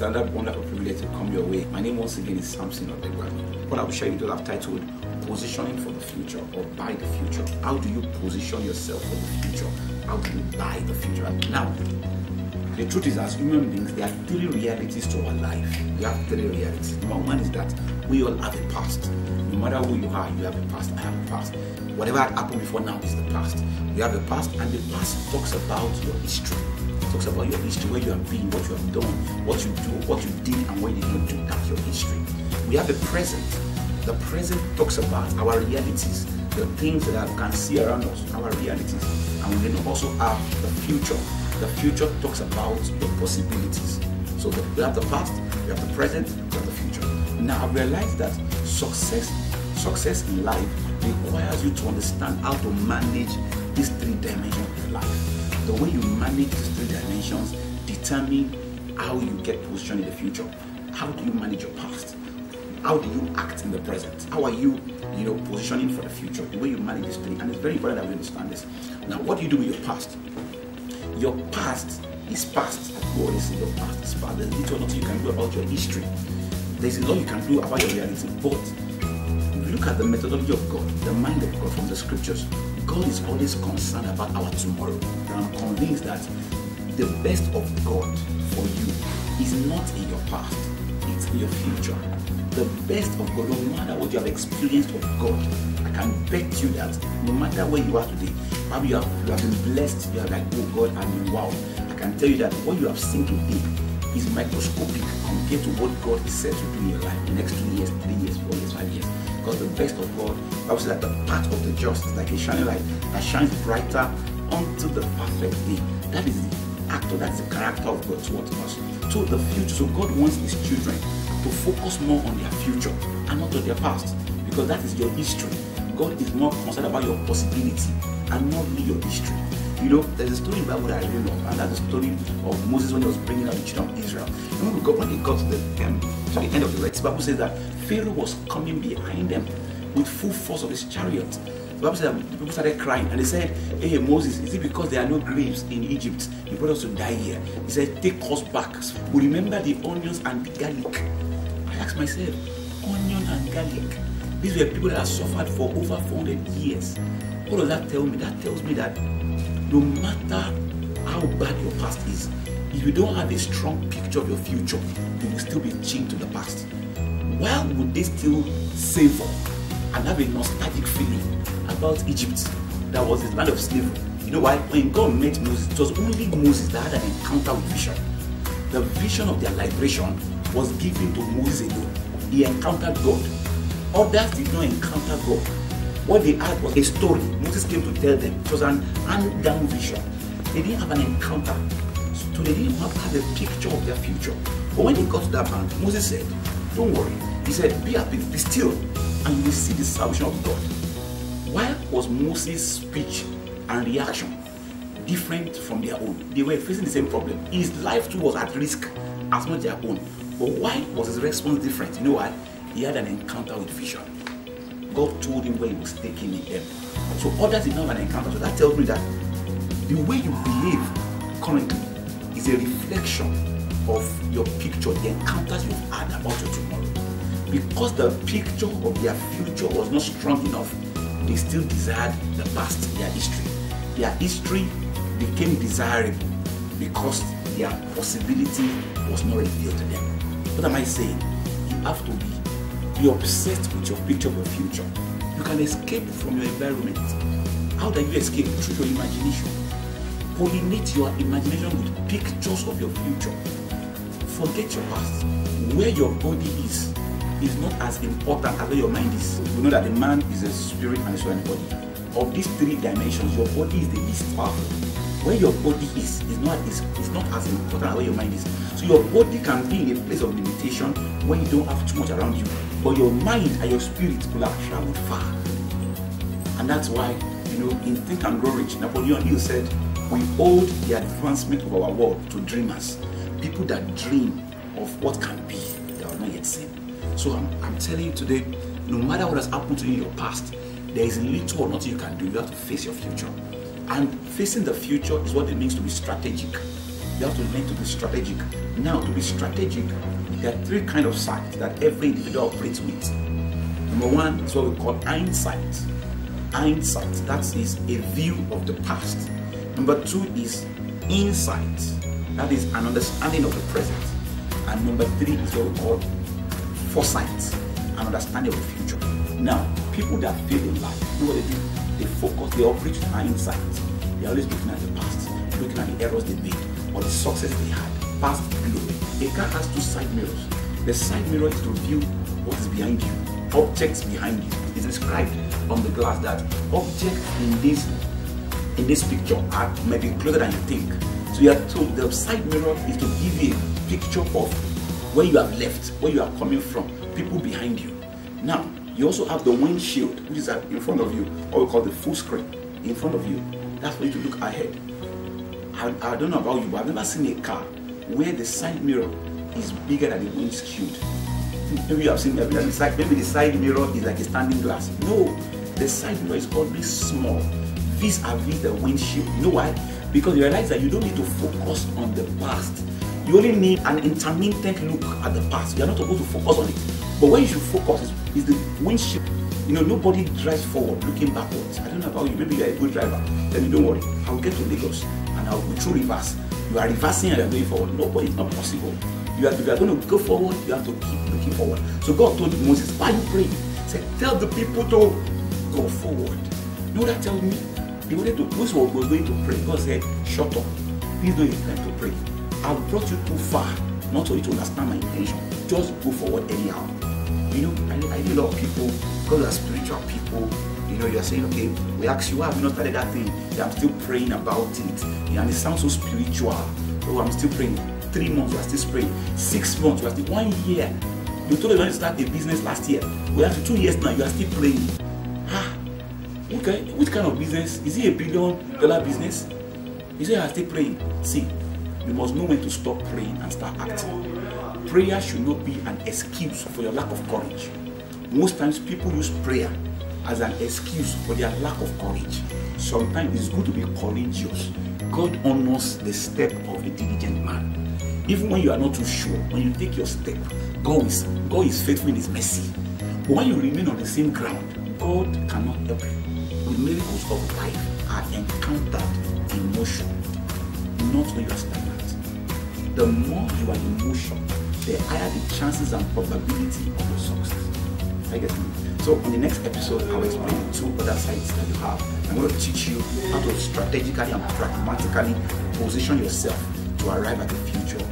another wonderful privilege to come your way. My name once again is Samson Odegwa. What I will share with you, I've titled Positioning for the Future or Buy the Future. How do you position yourself for the future? How do you buy the future? Now, the truth is, as human beings, there are three realities to our life. We have three realities. Number one is that we all have a past. No matter who you are, you have a past. I have a past. Whatever had happened before now is the past. You have a past, and the past talks about your history. It talks about your history, where you have been, what you have done, what you do, what you did, and what you did not do. That's your history. We have a present. The present talks about our realities, the things that I can see around us, our realities. And we then also have the future. The future talks about the possibilities. So we have the past, we have the present, we have the future. Now I realize that success in life requires you to understand how to manage these three dimensions of life. The way you manage these three dimensions determine how you get positioned in the future. How do you manage your past? How do you act in the present? How are you, positioning for the future? The way you manage these three, and it's very important that we understand this. Now, what do you do with your past? Your past is past. You always say your past is past. There's little or nothing you can do about your history. There's a lot you can do about your reality. But if you look at the methodology of God, the mind of God from the scriptures, God is always concerned about our tomorrow. And I'm convinced that the best of God for you is not in your past, it's in your future. The best of God, no matter what you have experienced of God, I can bet you that no matter where you are today, maybe you have been blessed, you are like, oh God, I mean, wow. I can tell you that what you have seen today is microscopic compared to what God is set to do in your life the next 2 years, 3 years, 4 years, 5 years. Because the best of God, I would say that the path of the just is like a shining light that shines brighter unto the perfect day. That is the actor, that's the character of God towards us. So the future, so God wants his children to focus more on their future and not on their past, because that is your history. God is more concerned about your possibility and not really your history. There's a story in the Bible that I really love, and that's the story of Moses when he was bringing out the children of Israel. When he got to the end of the Red Sea, the Bible says that Pharaoh was coming behind them with full force of his chariot. The Bible says that people started crying, and they said, hey Moses, is it because there are no graves in Egypt? You brought us to die here. He said, take us back. We remember the onions and the garlic. I asked myself, onion and garlic. These were people that have suffered for over 400 years. What does that tell me? That tells me that no matter how bad your past is, if you don't have a strong picture of your future, you will still be chained to the past. Why would they still savor and have a nostalgic feeling about Egypt that was the land of slavery? You know why? When God met Moses, it was only Moses that had an encounter with vision. The vision of their liberation was given to Moses alone. He encountered God. Others did not encounter God. What they had was a story. Moses came to tell them. It was an hand-down vision. They didn't have an encounter. So they didn't have a picture of their future. But when they got to that land, Moses said, don't worry. He said, be happy, be still, and you will see the salvation of God. Why was Moses' speech and reaction different from their own? They were facing the same problem. His life too was at risk as much as their own. But why was his response different? You know why? He had an encounter with vision. God told him where he was taking them. So others did not have an encounter. So that tells me that the way you behave currently is a reflection of your picture, the encounters you've had about your tomorrow. Because the picture of their future was not strong enough, they still desired the past, their history. Their history became desirable because their possibility was not revealed to them. What am I saying? You have to be obsessed with your picture of your future. You can escape from your environment. How do you escape? Through your imagination. Pollinate your imagination with pictures of your future. Forget your past. Where your body is not as important as where your mind is. You know that the man is a spirit and a soul and a body. Of these three dimensions, your body is the least powerful. Where your body is not as important as where your mind is. So your body can be in a place of limitation when you don't have too much around you. But your mind and your spirit will have traveled far. And that's why, in Think and Grow Rich, Napoleon Hill said, we owe the advancement of our world to dreamers. People that dream of what can be, that are not yet seen. So I'm telling you today, no matter what has happened to you in your past, there is little or nothing you can do. You have to face your future. And facing the future is what it means to be strategic. You have to learn to be strategic. Now, to be strategic, there are 3 kinds of sight that every individual operates with. Number 1 is what we call hindsight. Hindsight, that is a view of the past. Number 2 is insight, that is an understanding of the present. And number 3 is what we call foresight, an understanding of the future. Now, people that fail in life, know what they do? They focus, they operate with hindsight. They're always looking at the past, looking at the errors they made or the success they had, past glory. A car has 2 side mirrors. The side mirror is to view what is behind you, objects behind you. It's described on the glass that objects in this picture are maybe closer than you think. So you are told the side mirror is to give you a picture of where you have left, where you are coming from, people behind you. Now, you also have the windshield, which is in front of you, or we call the full screen in front of you. That's for you to look ahead. I don't know about you, but I've never seen a car where the side mirror is bigger than the windshield. Maybe you have seen maybe the side mirror is like a standing glass. No, the side mirror is always small. Vis-a-vis the windshield. You know why? Because you realize that you don't need to focus on the past. You only need an intermittent look at the past. You are not supposed to focus on it. But where you should focus is the windshield. You know, nobody drives forward looking backwards. I don't know about you. Maybe you're a good driver. Then you don't worry. I'll get to Lagos and I'll go through reverse. You are reversing and you're going forward. No, but it's not possible. If you are going to go forward, you have to keep looking forward. So God told Moses, why are you praying? He said, tell the people to go forward. You know what that tells me? Moses was going to pray. God said, shut up. Please don't have time to pray. I've brought you too far, not for you to understand my intention. Just go forward anyhow. You know, I know a lot of people, because we are spiritual people, you know, you are saying, okay, we ask you, why have you not started that thing? Yeah, I'm still praying about it. Yeah, and it sounds so spiritual. Oh, I'm still praying. 3 months, we are still praying. 6 months, we are still 1 year. You told us you want to start a business last year. We are 2 years now, you are still praying. Okay, which kind of business? Is it a $1 billion business? You say you are still praying. See, you must know when to stop praying and start acting. Prayer should not be an excuse for your lack of courage. Most times people use prayer as an excuse for their lack of courage. Sometimes it's good to be courageous. God honors the step of a diligent man. Even when you are not too sure, when you take your step, God is faithful in His mercy. But when you remain on the same ground, God cannot help you. The miracles of life are encountered in motion, not when you are stagnant. The more you are in motion, the higher the chances and probability of your success. I get me. So on the next episode, I'll explain 2 other sides that you have. I'm going to teach you how to strategically and pragmatically position yourself to arrive at the future